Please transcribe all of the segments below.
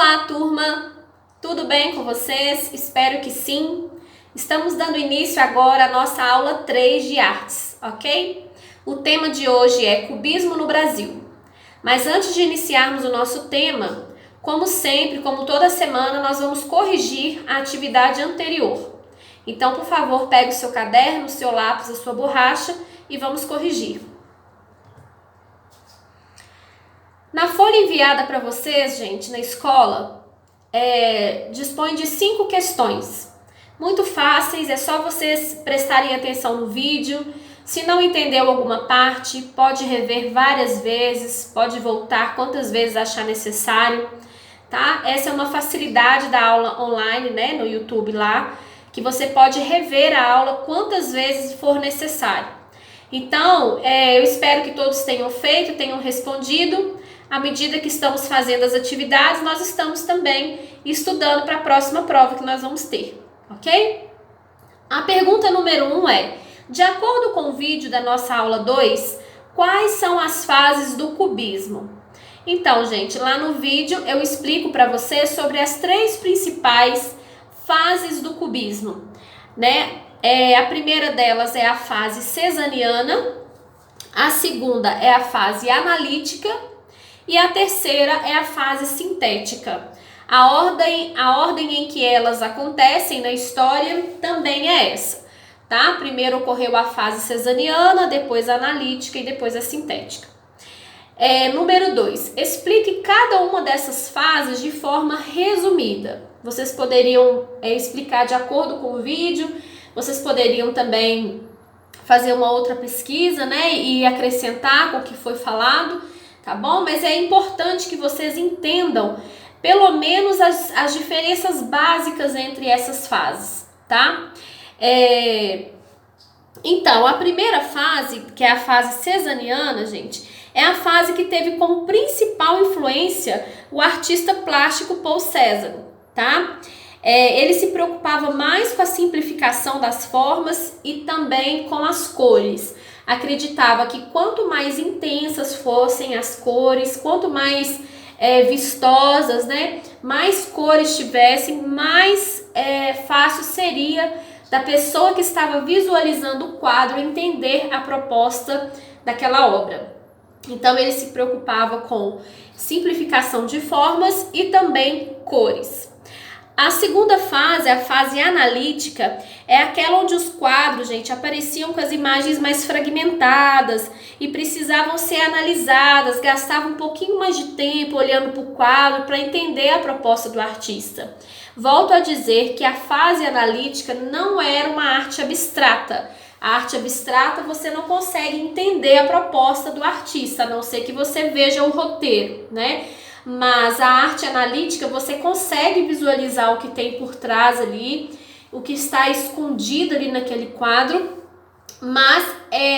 Olá, turma! Tudo bem com vocês? Espero que sim. Estamos dando início agora à nossa aula 3 de artes, ok? O tema de hoje é Cubismo no Brasil. Mas antes de iniciarmos o nosso tema, como sempre, como toda semana, nós vamos corrigir a atividade anterior. Então, por favor, pegue o seu caderno, o seu lápis, a sua borracha e vamos corrigir. Na folha enviada para vocês, gente, na escola, dispõe de 5 questões. Muito fáceis, é só vocês prestarem atenção no vídeo. Se não entendeu alguma parte, pode rever várias vezes, pode voltar quantas vezes achar necessário, tá? Essa é uma facilidade da aula online, né, no YouTube lá, que você pode rever a aula quantas vezes for necessário. Então, eu espero que todos tenham feito, tenham respondido. À medida que estamos fazendo as atividades, nós estamos também estudando para a próxima prova que nós vamos ter, ok? A pergunta número 1 é: de acordo com o vídeo da nossa aula 2, quais são as fases do cubismo? Então, gente, lá no vídeo eu explico para vocês sobre as 3 principais fases do cubismo, né? A primeira delas é a fase cesaniana, a segunda é a fase analítica e a terceira é a fase sintética. A ordem em que elas acontecem na história também é essa, tá? Primeiro ocorreu a fase cesaniana, depois a analítica e depois a sintética. Número 2, explique cada uma dessas fases de forma resumida. Vocês poderiam explicar de acordo com o vídeo, vocês poderiam também fazer uma outra pesquisa, né, e acrescentar com o que foi falado, tá bom? Mas é importante que vocês entendam pelo menos as diferenças básicas entre essas fases, tá? Então, a primeira fase, que é a fase cesaniana, gente, é a fase que teve como principal influência o artista plástico Paul Cézanne, tá? Ele se preocupava mais com a simplificação das formas e também com as cores. Acreditava que quanto mais intensas fossem as cores, quanto mais vistosas, né, mais cores tivessem, mais fácil seria da pessoa que estava visualizando o quadro entender a proposta daquela obra. Então ele se preocupava com simplificação de formas e também cores. A segunda fase, a fase analítica, é aquela onde os quadros, gente, apareciam com as imagens mais fragmentadas e precisavam ser analisadas, gastavam um pouquinho mais de tempo olhando para o quadro para entender a proposta do artista. Volto a dizer que a fase analítica não era uma arte abstrata. A arte abstrata você não consegue entender a proposta do artista, a não ser que você veja o roteiro, né? Mas a arte analítica você consegue visualizar o que tem por trás ali, o que está escondido ali naquele quadro, mas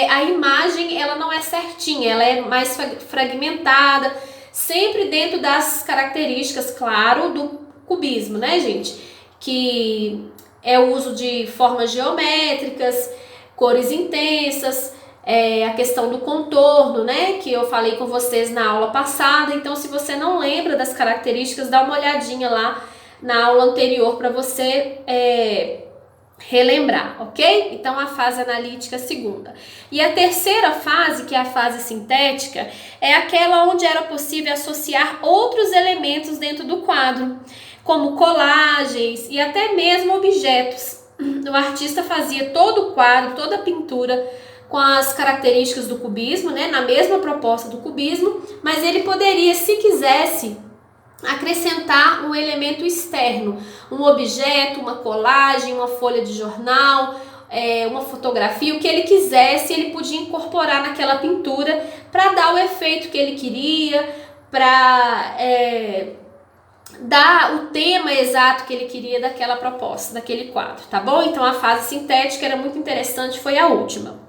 a imagem ela não é certinha, ela é mais fragmentada, sempre dentro das características, claro, do cubismo, né, gente? Que é o uso de formas geométricas, cores intensas, a questão do contorno, né, que eu falei com vocês na aula passada. Então, se você não lembra das características, dá uma olhadinha lá na aula anterior para você relembrar, ok? Então, a fase analítica é a segunda. E a terceira fase, que é a fase sintética, é aquela onde era possível associar outros elementos dentro do quadro, como colagens e até mesmo objetos. O artista fazia todo o quadro, toda a pintura com as características do cubismo, né, na mesma proposta do cubismo, mas ele poderia, se quisesse, acrescentar um elemento externo, um objeto, uma colagem, uma folha de jornal, uma fotografia, o que ele quisesse, ele podia incorporar naquela pintura para dar o efeito que ele queria, para dar o tema exato que ele queria daquela proposta, daquele quadro, tá bom? Então a fase sintética era muito interessante, foi a última.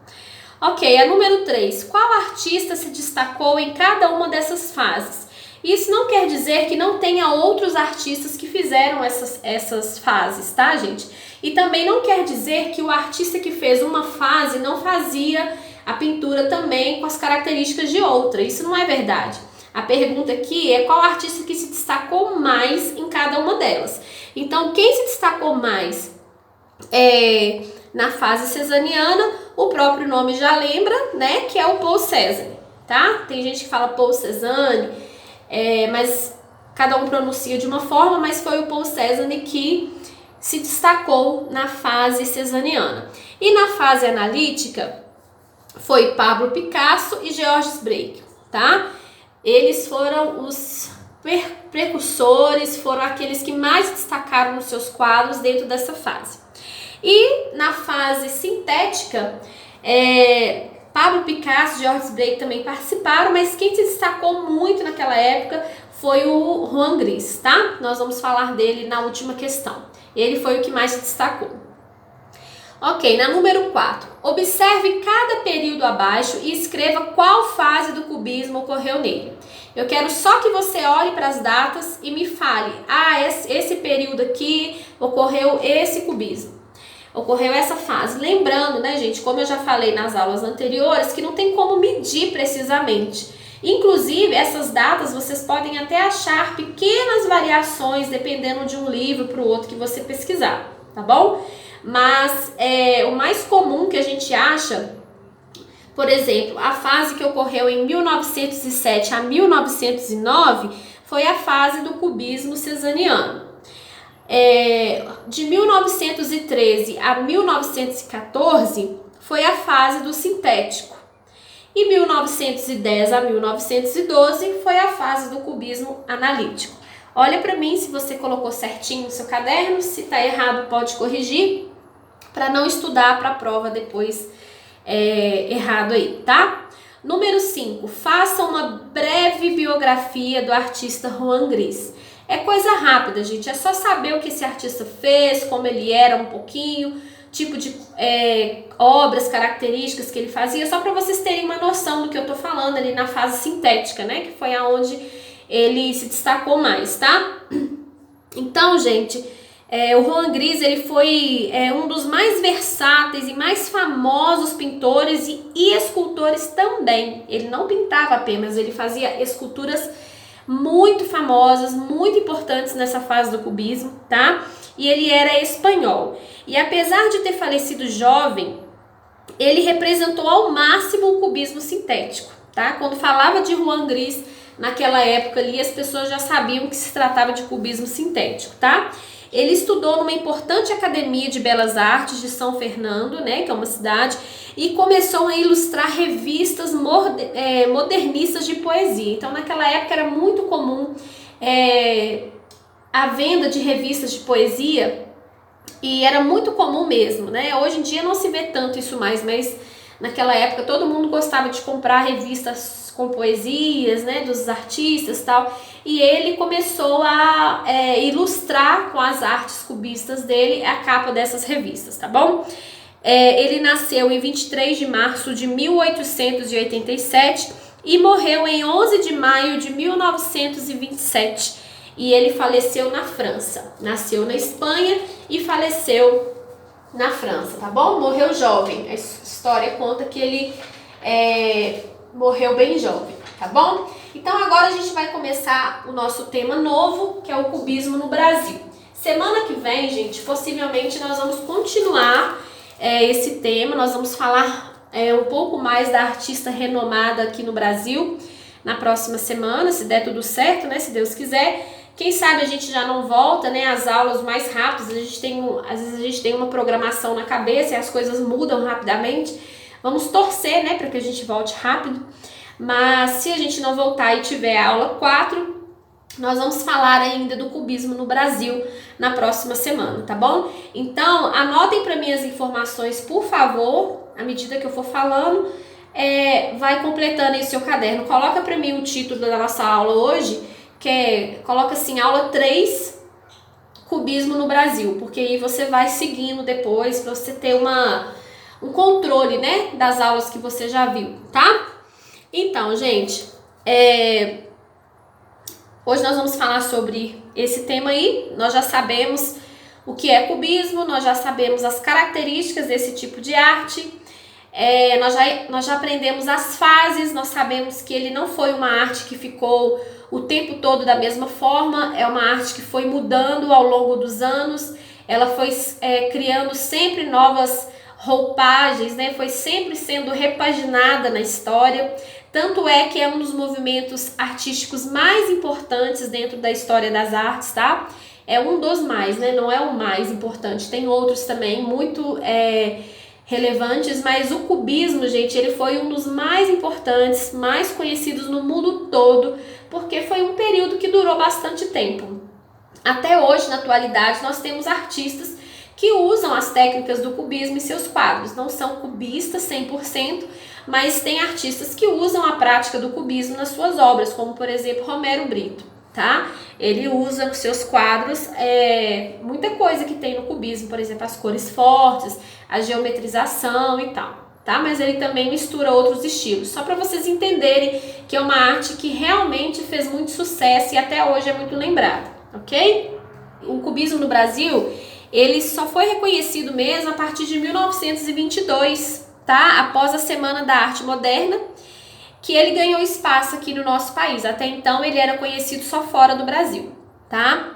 Ok, a número 3. Qual artista se destacou em cada uma dessas fases? Isso não quer dizer que não tenha outros artistas que fizeram essas fases, tá, gente? E também não quer dizer que o artista que fez uma fase não fazia a pintura também com as características de outra. Isso não é verdade. A pergunta aqui é qual artista que se destacou mais em cada uma delas. Então, quem se destacou mais na fase cesariana, o próprio nome já lembra, né, que é o Paul Cézanne, tá? Tem gente que fala Paul Cézanne, mas cada um pronuncia de uma forma, mas foi o Paul Cézanne que se destacou na fase cesariana. E na fase analítica, foi Pablo Picasso e Georges Braque, tá? Eles foram os precursores, foram aqueles que mais destacaram nos seus quadros dentro dessa fase. E na fase sintética, Pablo Picasso e Georges Braque também participaram, mas quem se destacou muito naquela época foi o Juan Gris, tá? Nós vamos falar dele na última questão. Ele foi o que mais se destacou. Ok, na número 4. Observe cada período abaixo e escreva qual fase do cubismo ocorreu nele. Eu quero só que você olhe para as datas e me fale. Esse período aqui ocorreu esse cubismo. Ocorreu essa fase. Lembrando, né, gente, como eu já falei nas aulas anteriores, que não tem como medir precisamente. Inclusive, essas datas vocês podem até achar pequenas variações dependendo de um livro para o outro que você pesquisar, tá bom? Mas o mais comum que a gente acha, por exemplo, a fase que ocorreu em 1907 a 1909 foi a fase do cubismo cesariano. De 1913 a 1914 foi a fase do sintético. E 1910 a 1912 foi a fase do cubismo analítico. Olha para mim se você colocou certinho no seu caderno, se está errado pode corrigir, para não estudar para a prova depois errado aí, tá? Número 5, faça uma breve biografia do artista Juan Gris. É coisa rápida, gente, é só saber o que esse artista fez, como ele era um pouquinho, tipo de obras, características que ele fazia, só para vocês terem uma noção do que eu tô falando ali na fase sintética, né, que foi aonde ele se destacou mais, tá? Então, gente, o Juan Gris, ele foi um dos mais versáteis e mais famosos pintores e escultores também. Ele não pintava apenas, ele fazia esculturas muito famosas, muito importantes nessa fase do cubismo, tá? E ele era espanhol. E apesar de ter falecido jovem, ele representou ao máximo o cubismo sintético, tá? Quando falava de Juan Gris, naquela época ali, as pessoas já sabiam que se tratava de cubismo sintético, tá? Ele estudou numa importante academia de belas artes de São Fernando, né, que é uma cidade, e começou a ilustrar revistas modernistas de poesia. Então, naquela época era muito comum a venda de revistas de poesia, e era muito comum mesmo, né? Hoje em dia não se vê tanto isso mais, mas naquela época todo mundo gostava de comprar revistas com poesias, né, dos artistas e tal, e ele começou a ilustrar com as artes cubistas dele a capa dessas revistas, tá bom? Ele nasceu em 23 de março de 1887 e morreu em 11 de maio de 1927, e ele faleceu na França. Nasceu na Espanha e faleceu na França, tá bom? Morreu jovem. A história conta que ele morreu bem jovem, tá bom? Então agora a gente vai começar o nosso tema novo, que é o cubismo no Brasil. Semana que vem, gente, possivelmente nós vamos continuar esse tema, nós vamos falar um pouco mais da artista renomada aqui no Brasil na próxima semana, se der tudo certo, né, se Deus quiser. Quem sabe a gente já não volta, né, às aulas mais rápidas, às vezes a gente tem uma programação na cabeça e as coisas mudam rapidamente. Vamos torcer, né, para que a gente volte rápido, mas se a gente não voltar e tiver a aula 4, nós vamos falar ainda do cubismo no Brasil na próxima semana, tá bom? Então, anotem para mim as informações, por favor, à medida que eu for falando, vai completando aí seu caderno. Coloca para mim o título da nossa aula hoje, coloca assim, aula 3, cubismo no Brasil, porque aí você vai seguindo depois para você ter um controle, né, das aulas que você já viu, tá? Então, gente, hoje nós vamos falar sobre esse tema aí. Nós já sabemos o que é cubismo, nós já sabemos as características desse tipo de arte. Nós já aprendemos as fases, nós sabemos que ele não foi uma arte que ficou o tempo todo da mesma forma, é uma arte que foi mudando ao longo dos anos, ela foi criando sempre novas roupagens, né? Foi sempre sendo repaginada na história, tanto é que é um dos movimentos artísticos mais importantes dentro da história das artes, tá? É um dos mais, né? Não é o mais importante, tem outros também muito relevantes, mas o cubismo, gente, ele foi um dos mais importantes, mais conhecidos no mundo todo, porque foi um período que durou bastante tempo. Até hoje, na atualidade, nós temos artistas que usam as técnicas do cubismo em seus quadros. Não são cubistas 100%, mas tem artistas que usam a prática do cubismo nas suas obras, como por exemplo Romero Brito, tá? Ele usa nos seus quadros muita coisa que tem no cubismo, por exemplo, as cores fortes, a geometrização e tal, tá? Mas ele também mistura outros estilos, só para vocês entenderem que é uma arte que realmente fez muito sucesso e até hoje é muito lembrada, ok? O cubismo no Brasil, ele só foi reconhecido mesmo a partir de 1922, tá? Após a Semana da Arte Moderna, que ele ganhou espaço aqui no nosso país. Até então ele era conhecido só fora do Brasil, tá?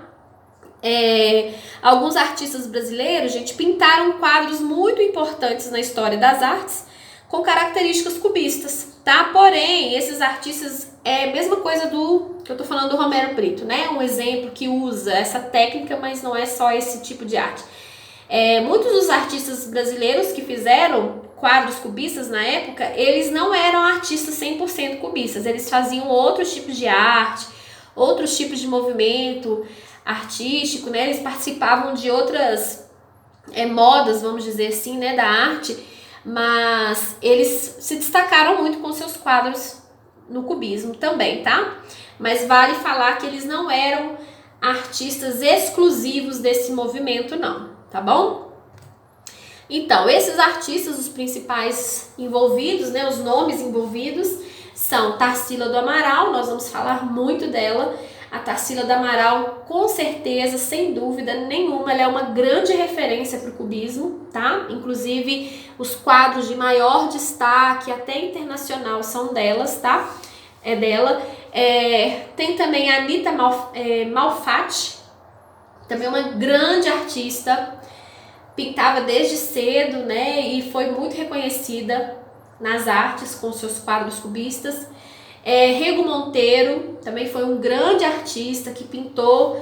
Alguns artistas brasileiros, gente, pintaram quadros muito importantes na história das artes com características cubistas, tá? Porém, esses artistas é a mesma coisa do que eu tô falando do Romero Brito, né? Um exemplo que usa essa técnica, mas não é só esse tipo de arte. Muitos dos artistas brasileiros que fizeram quadros cubistas na época, eles não eram artistas 100% cubistas, eles faziam outros tipos de arte, outros tipos de movimento artístico, né? Eles participavam de outras modas, vamos dizer assim, né, da arte, mas eles se destacaram muito com seus quadros no cubismo também, tá? Mas vale falar que eles não eram artistas exclusivos desse movimento, não, tá bom? Então, esses artistas, os principais envolvidos, né, os nomes envolvidos, são Tarsila do Amaral, nós vamos falar muito dela. A Tarsila do Amaral, com certeza, sem dúvida nenhuma, ela é uma grande referência para o cubismo, tá? Inclusive, os quadros de maior destaque, até internacional, são delas, tá? É dela. Tem também a Anita Malfatti, também uma grande artista, pintava desde cedo, né? E foi muito reconhecida nas artes com seus quadros cubistas. Rego Monteiro também foi um grande artista que pintou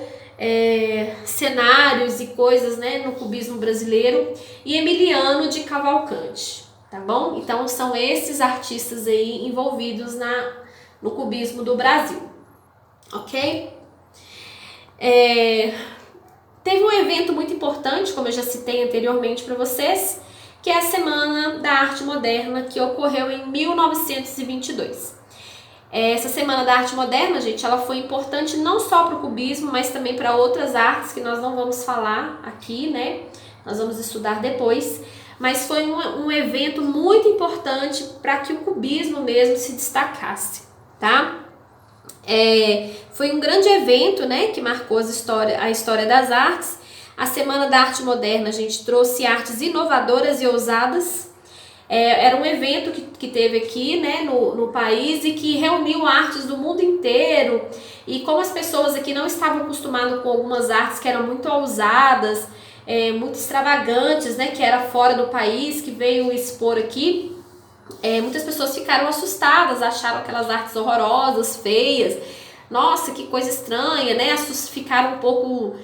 cenários e coisas, né, no cubismo brasileiro. E Emiliano de Cavalcante, tá bom? Então são esses artistas aí envolvidos no cubismo do Brasil, ok? Teve um evento muito importante, como eu já citei anteriormente para vocês, que é a Semana da Arte Moderna, que ocorreu em 1922. Essa Semana da Arte Moderna, gente, ela foi importante não só para o cubismo, mas também para outras artes que nós não vamos falar aqui, né? Nós vamos estudar depois. Mas foi um evento muito importante para que o cubismo mesmo se destacasse, tá? Foi um grande evento, né, que marcou a história das artes. A Semana da Arte Moderna, a gente trouxe artes inovadoras e ousadas. Era um evento que teve aqui, né, no país e que reuniu artes do mundo inteiro. E como as pessoas aqui não estavam acostumadas com algumas artes que eram muito ousadas, muito extravagantes, né, que era fora do país, que veio expor aqui, muitas pessoas ficaram assustadas, acharam aquelas artes horrorosas, feias. Nossa, que coisa estranha, né? Ficaram um pouco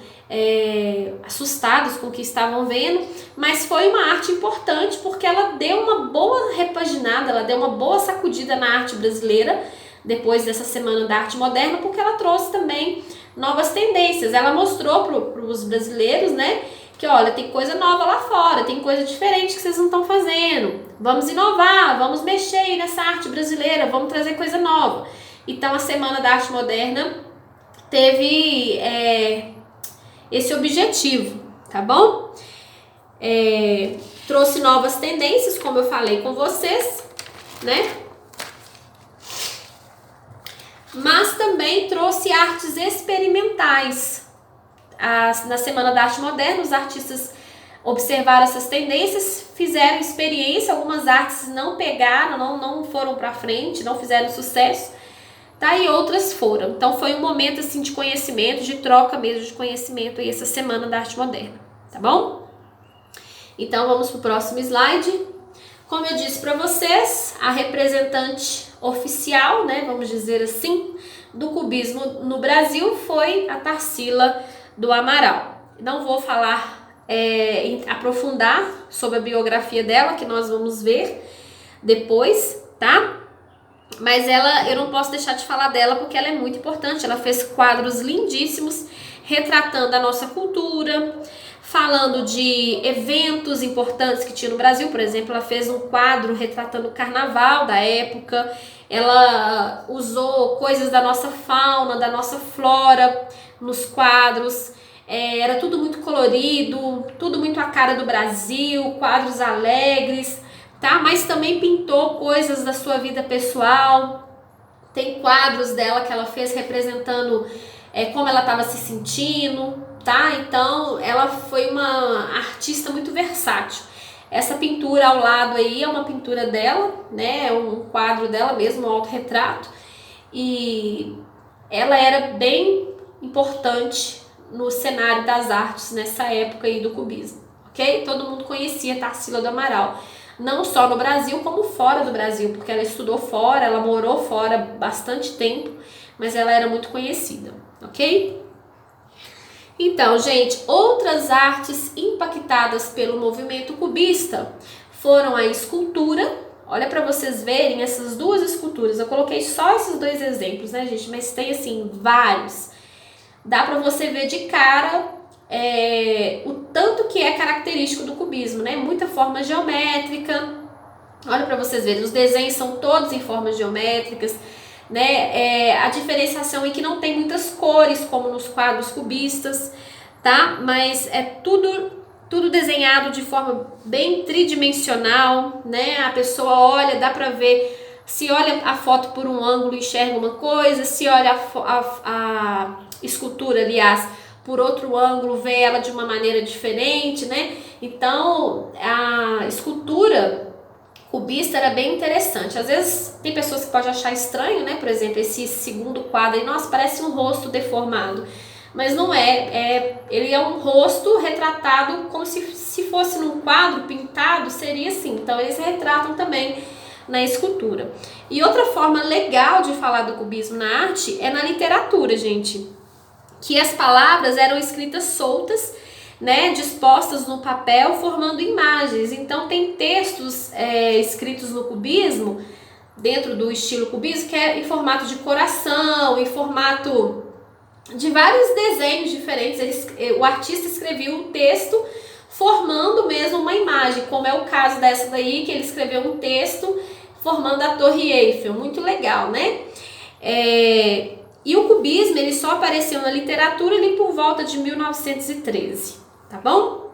assustados com o que estavam vendo, mas foi uma arte importante porque ela deu uma boa repaginada, ela deu uma boa sacudida na arte brasileira depois dessa Semana da Arte Moderna, porque ela trouxe também novas tendências. Ela mostrou para os brasileiros, né, que olha, tem coisa nova lá fora, tem coisa diferente que vocês não estão fazendo, vamos inovar, vamos mexer aí nessa arte brasileira, vamos trazer coisa nova. Então a Semana da Arte Moderna teve esse objetivo, tá bom? Trouxe novas tendências, como eu falei com vocês, né? Mas também trouxe artes experimentais. Na Semana da Arte Moderna, os artistas observaram essas tendências, fizeram experiência, algumas artes não pegaram, não foram para frente, não fizeram sucesso, tá? E outras foram. Então foi um momento assim de conhecimento, de troca mesmo de conhecimento aí essa semana da arte moderna, tá bom? Então vamos pro próximo slide. Como eu disse para vocês, a representante oficial, né, vamos dizer assim, do cubismo no Brasil foi a Tarsila do Amaral. Não vou falar aprofundar sobre a biografia dela, que nós vamos ver depois, tá? Mas eu não posso deixar de falar dela porque ela é muito importante. Ela fez quadros lindíssimos retratando a nossa cultura, falando de eventos importantes que tinha no Brasil. Por exemplo, ela fez um quadro retratando o carnaval da época. Ela usou coisas da nossa fauna, da nossa flora nos quadros. Era tudo muito colorido, tudo muito a cara do Brasil, quadros alegres, tá? Mas também pintou coisas da sua vida pessoal. Tem quadros dela que ela fez representando como ela estava se sentindo, tá? Então ela foi uma artista muito versátil. Essa pintura ao lado aí é uma pintura dela, né? É um quadro dela mesmo, um autorretrato. E ela era bem importante no cenário das artes nessa época aí do cubismo, ok? Todo mundo conhecia Tarsila do Amaral, não só no Brasil como fora do Brasil, porque ela estudou fora, ela morou fora bastante tempo, mas ela era muito conhecida, ok? Então, gente, outras artes impactadas pelo movimento cubista foram a escultura. Olha para vocês verem essas duas esculturas, eu coloquei só esses dois exemplos, né, gente? Mas tem, assim, vários. Dá para você ver de cara o tanto que é característico do cubismo, né? Muita forma geométrica. Olha para vocês verem, os desenhos são todos em formas geométricas, né? A diferenciação é que não tem muitas cores como nos quadros cubistas, tá? Mas é tudo desenhado de forma bem tridimensional, né? A pessoa olha, dá para ver. Se olha a foto por um ângulo, enxerga uma coisa. Se olha a escultura, aliás, por outro ângulo, vê ela de uma maneira diferente, né? Então, a escultura cubista era bem interessante. Às vezes, tem pessoas que podem achar estranho, né? Por exemplo, esse segundo quadro aí, nossa, parece um rosto deformado. Mas não ele é um rosto retratado como se fosse num quadro pintado, seria assim. Então, eles retratam também na escultura. E outra forma legal de falar do cubismo na arte é na literatura, gente. Que as palavras eram escritas soltas, né, dispostas no papel, formando imagens. Então tem textos escritos no cubismo, dentro do estilo cubismo, que é em formato de coração, em formato de vários desenhos diferentes. O artista escreveu um texto formando mesmo uma imagem, como é o caso dessa daí, que ele escreveu um texto formando a Torre Eiffel. Muito legal, né? E o cubismo ele só apareceu na literatura ali por volta de 1913, tá bom?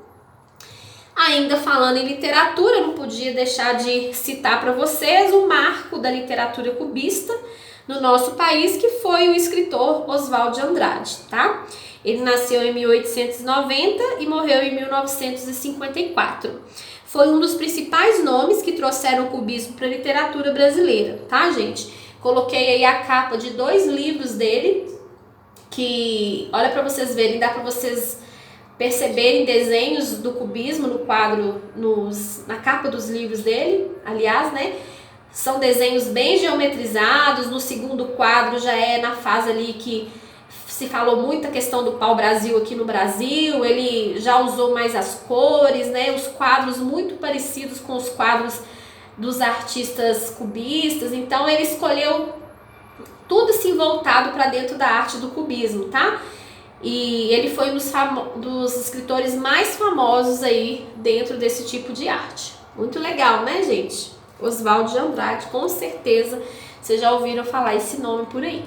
Ainda falando em literatura, eu não podia deixar de citar para vocês o marco da literatura cubista no nosso país, que foi o escritor Oswald de Andrade, tá? Ele nasceu em 1890 e morreu em 1954. Foi um dos principais nomes que trouxeram o cubismo para a literatura brasileira, tá, gente? Coloquei aí a capa de 2 livros dele, que, olha para vocês verem, dá para vocês perceberem desenhos do cubismo no quadro, na capa dos livros dele, aliás, né? São desenhos bem geometrizados. No segundo quadro já é na fase ali que se falou muito a questão do pau-brasil aqui no Brasil, ele já usou mais as cores, né? Os quadros muito parecidos com os quadros dos artistas cubistas. Então ele escolheu tudo assim voltado para dentro da arte do cubismo, tá? E ele foi um dos escritores mais famosos aí dentro desse tipo de arte. Muito legal, né, gente? Oswald de Andrade, com certeza vocês já ouviram falar esse nome por aí.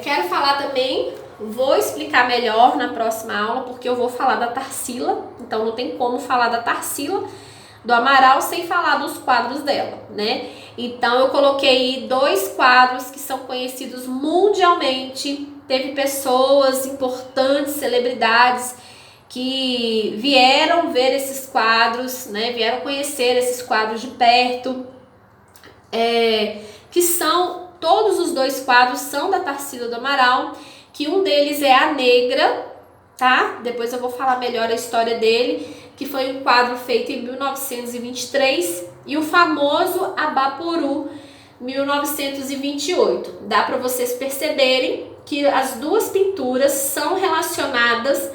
Quero falar também, vou explicar melhor na próxima aula, porque eu vou falar da Tarsila, então não tem como falar da Tarsila do Amaral sem falar dos quadros dela, né? Então eu coloquei 2 quadros que são conhecidos mundialmente. Teve pessoas importantes, celebridades, que vieram ver esses quadros, né, vieram conhecer esses quadros de perto, que são, todos os dois quadros são da Tarsila do Amaral, que um deles é A Negra, tá? Depois eu vou falar melhor a história dele, que foi um quadro feito em 1923, e o famoso Abaporu, 1928. Dá para vocês perceberem que as duas pinturas são relacionadas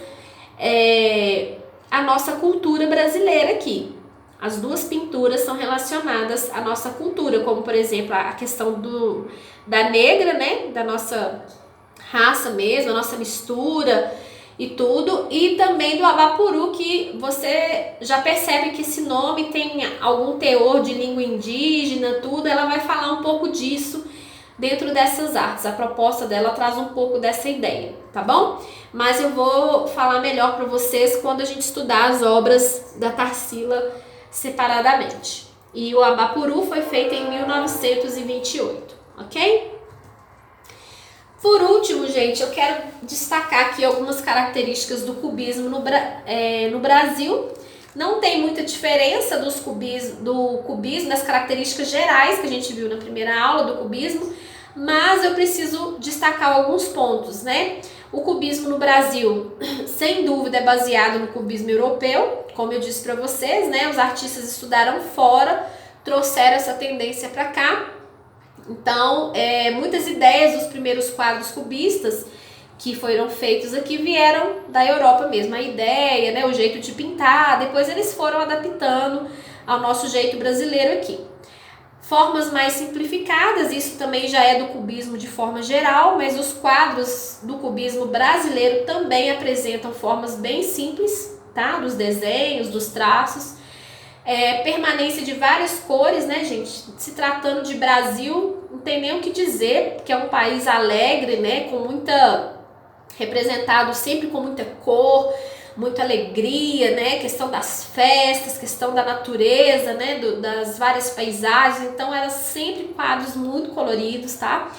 à nossa cultura brasileira aqui. As duas pinturas são relacionadas à nossa cultura, como por exemplo a questão da negra, né, da nossa raça mesmo, a nossa mistura e tudo, e também do Abaporu, que você já percebe que esse nome tem algum teor de língua indígena, tudo. Ela vai falar um pouco disso dentro dessas artes. A proposta dela traz um pouco dessa ideia, tá bom? Mas eu vou falar melhor para vocês quando a gente estudar as obras da Tarsila separadamente. E o Abaporu foi feito em 1928, ok? Por último, gente, eu quero destacar aqui algumas características do cubismo no Brasil. Não tem muita diferença do cubismo, das características gerais que a gente viu na primeira aula do cubismo, mas eu preciso destacar alguns pontos, né? O cubismo no Brasil, sem dúvida, é baseado no cubismo europeu, como eu disse para vocês, né? Os artistas estudaram fora, trouxeram essa tendência para cá. Então, muitas ideias dos primeiros quadros cubistas que foram feitos aqui vieram da Europa mesmo. A ideia, né, o jeito de pintar, depois eles foram adaptando ao nosso jeito brasileiro aqui. Formas mais simplificadas, isso também já é do cubismo de forma geral, mas os quadros do cubismo brasileiro também apresentam formas bem simples, tá? Dos desenhos, dos traços. Permanência de várias cores, né, gente? Se tratando de Brasil, não tem nem o que dizer, porque é um país alegre, né, com representado sempre com muita cor, muita alegria, né, questão das festas, questão da natureza, né, das várias paisagens. Então eram sempre quadros muito coloridos, tá?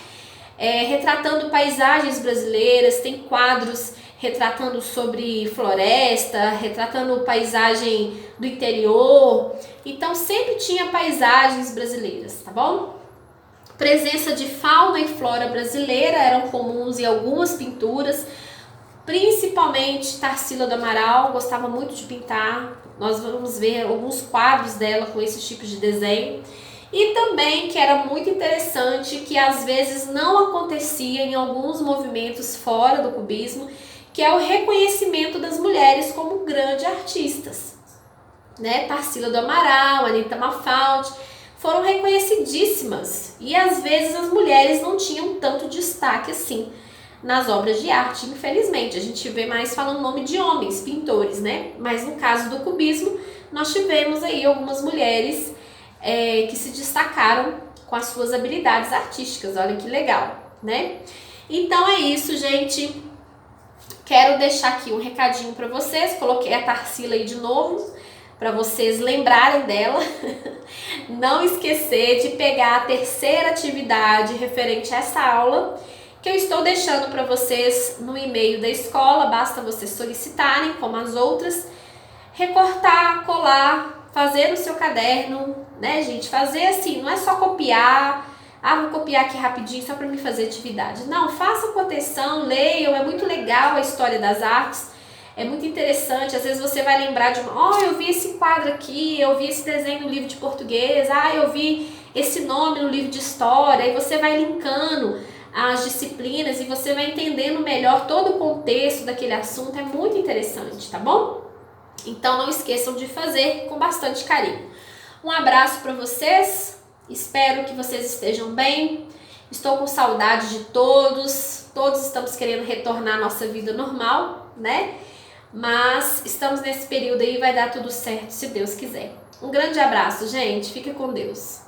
Retratando paisagens brasileiras, tem quadros retratando sobre floresta, retratando paisagem do interior. Então sempre tinha paisagens brasileiras, tá bom? Presença de fauna e flora brasileira eram comuns em algumas pinturas, principalmente Tarsila do Amaral gostava muito de pintar. Nós vamos ver alguns quadros dela com esses tipos de desenho. E também, que era muito interessante, que às vezes não acontecia em alguns movimentos fora do cubismo, que é o reconhecimento das mulheres como grandes artistas, né? Tarsila do Amaral, Anita Malfatti foram reconhecidíssimas, e às vezes as mulheres não tinham tanto destaque assim nas obras de arte, infelizmente. A gente vê mais falando nome de homens, pintores, né? Mas no caso do cubismo, nós tivemos aí algumas mulheres que se destacaram com as suas habilidades artísticas. Olha que legal, né? Então é isso, gente. Quero deixar aqui um recadinho para vocês. Coloquei a Tarsila aí de novo, para vocês lembrarem dela. Não esquecer de pegar a terceira atividade referente a essa aula, que eu estou deixando para vocês no e-mail da escola. Basta vocês solicitarem, como as outras. Recortar, colar, fazer no seu caderno, né, gente? Fazer assim, não é só copiar. Vou copiar aqui rapidinho só para me fazer atividade. Não, faça com atenção, leiam, é muito legal a história das artes, é muito interessante. Às vezes você vai lembrar de eu vi esse quadro aqui, eu vi esse desenho no livro de português, eu vi esse nome no livro de história, e você vai linkando as disciplinas e você vai entendendo melhor todo o contexto daquele assunto. É muito interessante, tá bom? Então não esqueçam de fazer com bastante carinho. Um abraço para vocês. Espero que vocês estejam bem. Estou com saudade de todos. Todos estamos querendo retornar à nossa vida normal, né? Mas estamos nesse período aí, vai dar tudo certo, se Deus quiser. Um grande abraço, gente. Fique com Deus.